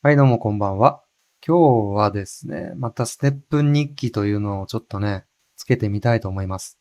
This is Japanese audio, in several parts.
はいどうもこんばんは。今日はですね、またステップン日記というのをちょっとね、つけてみたいと思います。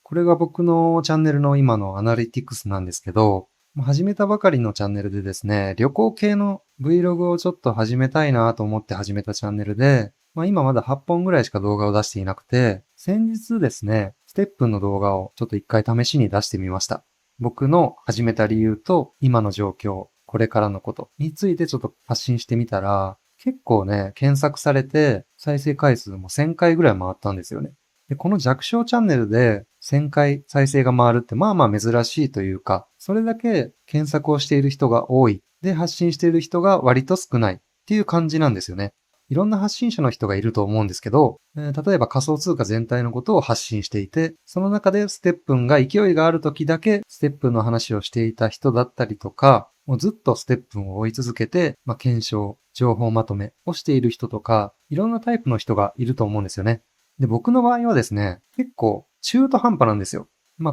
これが僕のチャンネルの今のアナリティクスなんですけど、始めたばかりのチャンネルでですね、旅行系の Vlog をちょっと始めたいなと思って始めたチャンネルで、今まだ8本ぐらいしか動画を出していなくて、先日ですね、ステップンの動画をちょっと一回試しに出してみました。僕の始めた理由と今の状況、これからのことについてちょっと発信してみたら、結構ね、検索されて再生回数も1000回ぐらい回ったんですよね。で、この弱小チャンネルで1000回再生が回るってまあまあ珍しいというか、それだけ検索をしている人が多い。で、発信している人が割と少ないっていう感じなんですよね。いろんな発信者の人がいると思うんですけど、例えば仮想通貨全体のことを発信していて、その中でステップンが勢いがある時だけステップンの話をしていた人だったりとか、もうずっとステップンを追い続けて、検証、情報まとめをしている人とか、いろんなタイプの人がいると思うんですよね。で、僕の場合はですね、結構中途半端なんですよ。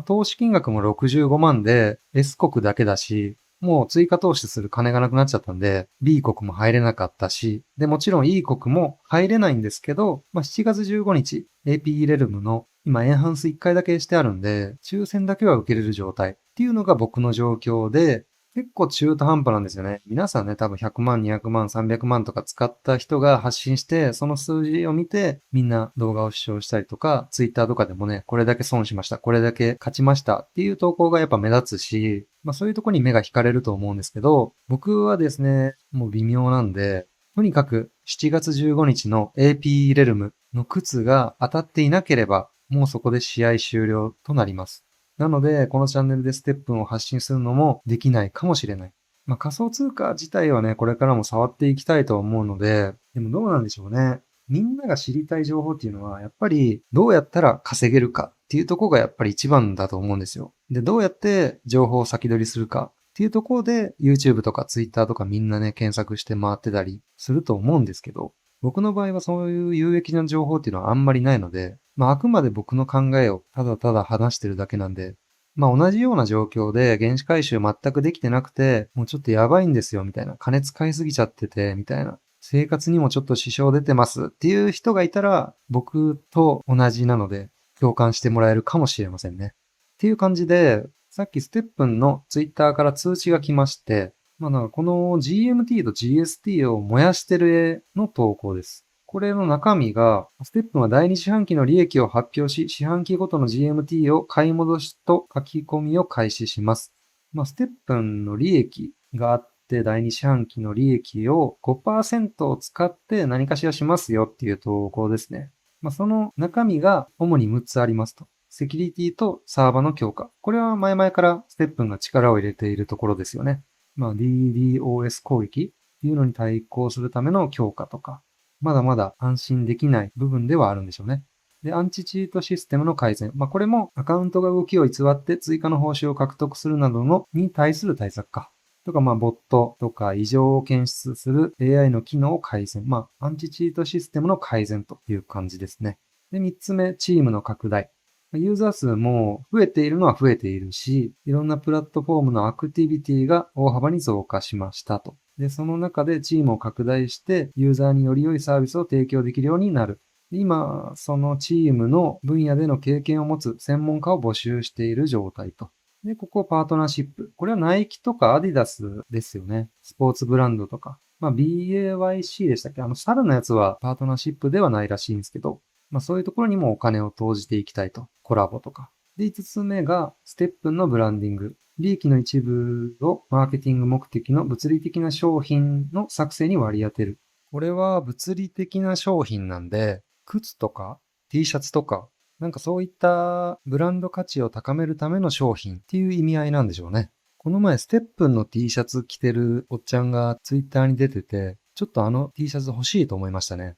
投資金額も65万で S 国だけだし、もう追加投資する金がなくなっちゃったんで、B 国も入れなかったし、で、もちろん E 国も入れないんですけど、7月15日、AP レルムの今エンハンス1回だけしてあるんで、抽選だけは受けれる状態っていうのが僕の状況で、結構中途半端なんですよね。皆さんね、多分100万、200万、300万とか使った人が発信して、その数字を見て、みんな動画を視聴したりとか、ツイッターとかでもね、これだけ損しました、これだけ勝ちましたっていう投稿がやっぱ目立つし、そういうとこに目が惹かれると思うんですけど、僕はですね、もう微妙なんで、とにかく7月15日の AP レルムの靴が当たっていなければ、もうそこで試合終了となります。なので、このチャンネルでステップンを発信するのもできないかもしれない。仮想通貨自体はね、これからも触っていきたいと思うので、でもどうなんでしょうね。みんなが知りたい情報っていうのは、やっぱりどうやったら稼げるかっていうところがやっぱり一番だと思うんですよ。で、どうやって情報を先取りするかっていうところで、YouTube とか Twitter とかみんなね、検索して回ってたりすると思うんですけど、僕の場合はそういう有益な情報っていうのはあんまりないので、あくまで僕の考えをただただ話してるだけなんで、同じような状況で原資回収全くできてなくて、もうちょっとやばいんですよ、みたいな。金使いすぎちゃってて、みたいな。生活にもちょっと支障出てますっていう人がいたら、僕と同じなので、共感してもらえるかもしれませんね。っていう感じで、さっきステップンのツイッターから通知が来まして、なんかこの GMT と GST を燃やしてる絵の投稿です。これの中身が、ステップンは第2四半期の利益を発表し、四半期ごとの GMT を買い戻しと書き込みを開始します。ステップンの利益があって、第2四半期の利益を 5% を使って何かしらしますよっていう投稿ですね。その中身が主に6つありますと。セキュリティとサーバの強化。これは前々からステップンが力を入れているところですよね。DDoS 攻撃っていうのに対抗するための強化とか、まだまだ安心できない部分ではあるんでしょうね。で、アンチチートシステムの改善。これもアカウントが動きを偽って追加の報酬を獲得するなどのに対する対策か。とか、ボットとか異常を検出する AI の機能を改善。アンチチートシステムの改善という感じですね。で、3つ目、チームの拡大。ユーザー数も増えているのは増えているし、いろんなプラットフォームのアクティビティが大幅に増加しましたと。で、その中でチームを拡大して、ユーザーにより良いサービスを提供できるようになる。今、そのチームの分野での経験を持つ専門家を募集している状態と。で、ここパートナーシップ。これはナイキとかアディダスですよね。スポーツブランドとか。BAYC でしたっけ？サルのやつはパートナーシップではないらしいんですけど、そういうところにもお金を投じていきたいと。コラボとか。で、5つ目が、ステップンのブランディング。利益の一部をマーケティング目的の物理的な商品の作成に割り当てる。これは物理的な商品なんで、靴とか T シャツとか、なんかそういったブランド価値を高めるための商品っていう意味合いなんでしょうね。この前ステップンの T シャツ着てるおっちゃんがツイッターに出てて、ちょっとあの T シャツ欲しいと思いましたね。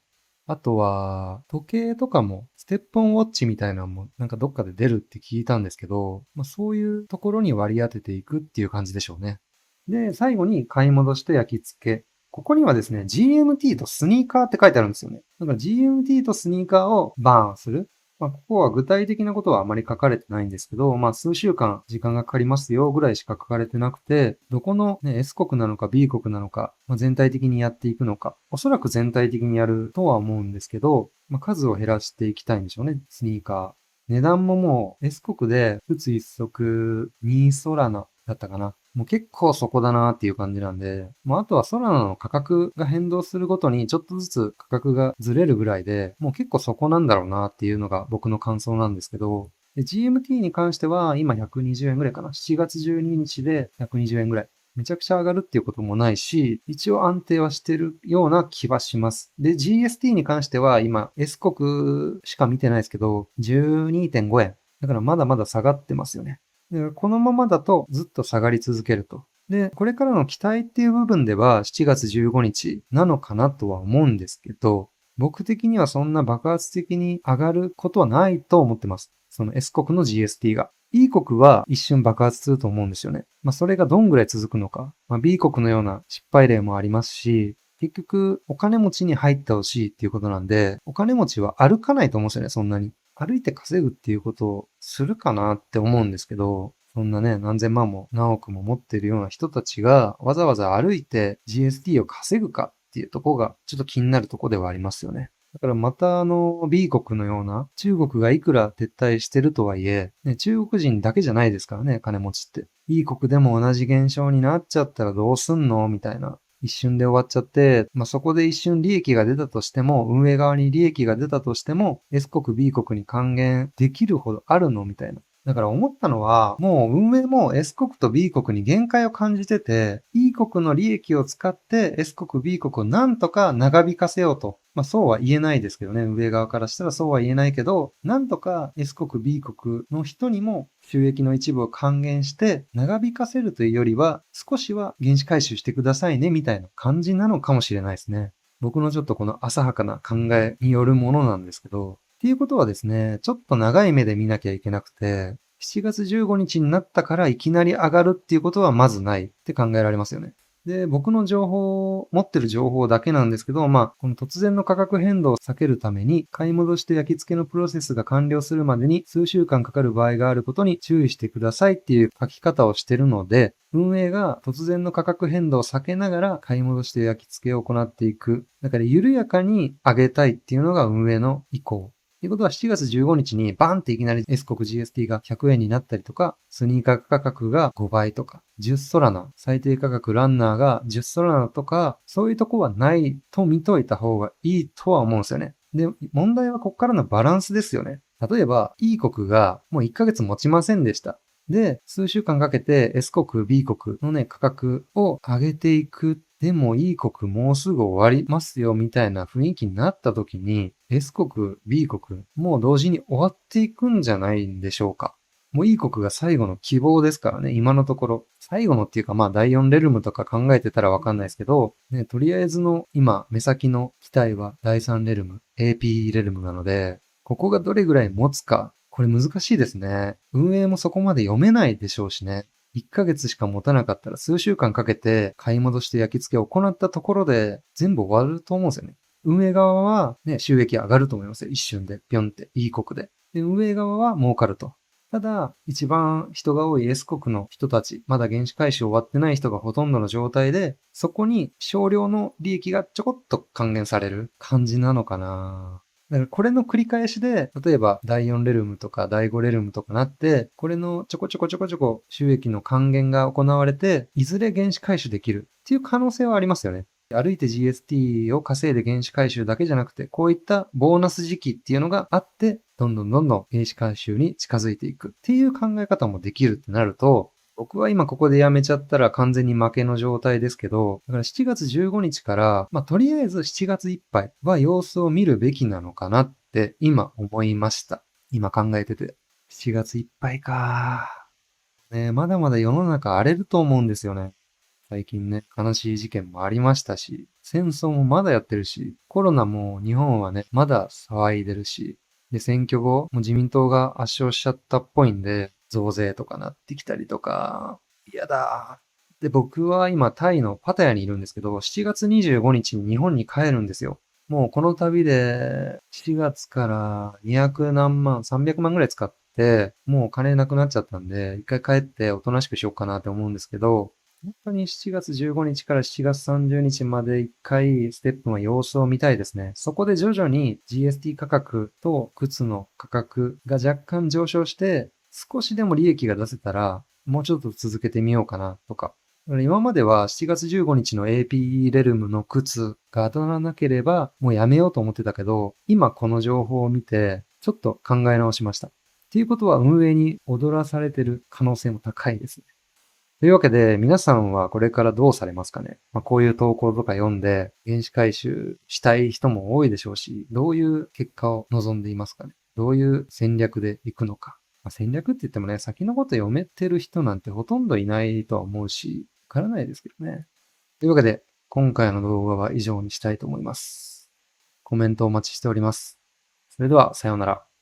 あとは、時計とかも、ステップオンウォッチみたいなのも、なんかどっかで出るって聞いたんですけど、そういうところに割り当てていくっていう感じでしょうね。で、最後に買い戻しと焼き付け。ここにはですね、GMT とスニーカーって書いてあるんですよね。だから GMT とスニーカーをバーンする。ここは具体的なことはあまり書かれてないんですけど、数週間時間がかかりますよぐらいしか書かれてなくて、どこの、ね、S 国なのか B 国なのか、全体的にやっていくのか、おそらく全体的にやるとは思うんですけど、数を減らしていきたいんでしょうね、スニーカー。値段ももう S 国で靴一足2ソラナだったかな。もう結構そこだなっていう感じなんで、あとはソラナの価格が変動するごとにちょっとずつ価格がずれるぐらいで、もう結構そこなんだろうなっていうのが僕の感想なんですけど、GMT に関しては今120円ぐらいかな。7月12日で120円ぐらい。めちゃくちゃ上がるっていうこともないし、一応安定はしてるような気はします。で、GST に関しては今 S 国しか見てないですけど、12.5円。だからまだまだ下がってますよね。で、このままだとずっと下がり続けると。で、これからの期待っていう部分では7月15日なのかなとは思うんですけど、僕的にはそんな爆発的に上がることはないと思ってます。その S 国の GST が。E 国は一瞬爆発すると思うんですよね。それがどんぐらい続くのか。B 国のような失敗例もありますし、結局お金持ちに入ってほしいっていうことなんで、お金持ちは歩かないと思うんですよね、そんなに。歩いて稼ぐっていうことをするかなって思うんですけど、そんなね、何千万も何億も持ってるような人たちがわざわざ歩いて GST を稼ぐかっていうところがちょっと気になるところではありますよね。だからまたB 国のような中国がいくら撤退してるとはいえ、ね、中国人だけじゃないですからね、金持ちって。B 国でも同じ現象になっちゃったらどうすんのみたいな。一瞬で終わっちゃって、そこで一瞬利益が出たとしても、運営側に利益が出たとしても、S 国 B 国に還元できるほどあるのみたいな。だから思ったのは、もう運営も S 国と B 国に限界を感じてて、E 国の利益を使って S 国 B 国をなんとか長引かせようと。そうは言えないですけどね。運営側からしたらそうは言えないけど、なんとか S 国 B 国の人にも収益の一部を還元して長引かせるというよりは、少しは原資回収してくださいねみたいな感じなのかもしれないですね。僕のちょっとこの浅はかな考えによるものなんですけど、っていうことはですね、ちょっと長い目で見なきゃいけなくて、7月15日になったからいきなり上がるっていうことはまずないって考えられますよね。で、僕の持ってる情報だけなんですけど、この突然の価格変動を避けるために、買い戻して焼き付けのプロセスが完了するまでに数週間かかる場合があることに注意してくださいっていう書き方をしてるので、運営が突然の価格変動を避けながら買い戻して焼き付けを行っていく。だから緩やかに上げたいっていうのが運営の意向。ということは7月15日にバンっていきなり S 国 GST が100円になったりとか、スニーカー価格が5倍とか、10ソラナ、最低価格ランナーが10ソラナとか、そういうとこはないと見といた方がいいとは思うんですよね。で、問題はここからのバランスですよね。例えば、E 国がもう1ヶ月持ちませんでした。で、数週間かけて S 国、B 国のね、価格を上げていく。でも E 国もうすぐ終わりますよみたいな雰囲気になった時に S 国、B 国もう同時に終わっていくんじゃないんでしょうか。もう E 国が最後の希望ですからね、今のところ。最後のっていうか第4レルムとか考えてたらわかんないですけど、ね、とりあえずの今、目先の期待は第3レルム、AP レルムなので、ここがどれぐらい持つか、これ難しいですね。運営もそこまで読めないでしょうしね。1ヶ月しか持たなかったら数週間かけて買い戻して焼き付けを行ったところで全部終わると思うんですよね。運営側はね、収益上がると思いますよ。一瞬で、ぴょんって、いい国で。で、運営側は儲かると。ただ、一番人が多い S 国の人たち、まだ原資回収終わってない人がほとんどの状態で、そこに少量の利益がちょこっと還元される感じなのかな。だからこれの繰り返しで、例えば第4レルムとか第5レルムとかなって、これのちょこちょこちょこちょこ収益の還元が行われて、いずれ原資回収できるっていう可能性はありますよね。歩いて GST を稼いで原資回収だけじゃなくて、こういったボーナス時期っていうのがあって、どんどんどんどん原資回収に近づいていくっていう考え方もできるってなると、僕は今ここでやめちゃったら完全に負けの状態ですけど、だから7月15日から、とりあえず7月いっぱいは様子を見るべきなのかなって今思いました。今考えてて。7月いっぱいか。ね、まだまだ世の中荒れると思うんですよね。最近ね、悲しい事件もありましたし、戦争もまだやってるし、コロナも日本はね、まだ騒いでるし、で、選挙後、もう自民党が圧勝しちゃったっぽいんで、増税とかなってきたりとか、嫌だー。で、僕は今タイのパタヤにいるんですけど、7月25日に日本に帰るんですよ。もうこの旅で4月から200何万、300万ぐらい使って、もう金なくなっちゃったんで、一回帰っておとなしくしようかなって思うんですけど、本当に7月15日から7月30日まで一回ステップの様子を見たいですね。そこで徐々に GST 価格と靴の価格が若干上昇して、少しでも利益が出せたら、もうちょっと続けてみようかなとか。今までは7月15日の AP レルムの靴が当たらなければもうやめようと思ってたけど、今この情報を見てちょっと考え直しました。っていうことは運営に踊らされてる可能性も高いですね。というわけで皆さんはこれからどうされますかね。こういう投稿とか読んで原子回収したい人も多いでしょうし、どういう結果を望んでいますかね。どういう戦略でいくのか。戦略って言ってもね、先のこと読めてる人なんてほとんどいないとは思うし、わからないですけどね。というわけで、今回の動画は以上にしたいと思います。コメントお待ちしております。それでは、さようなら。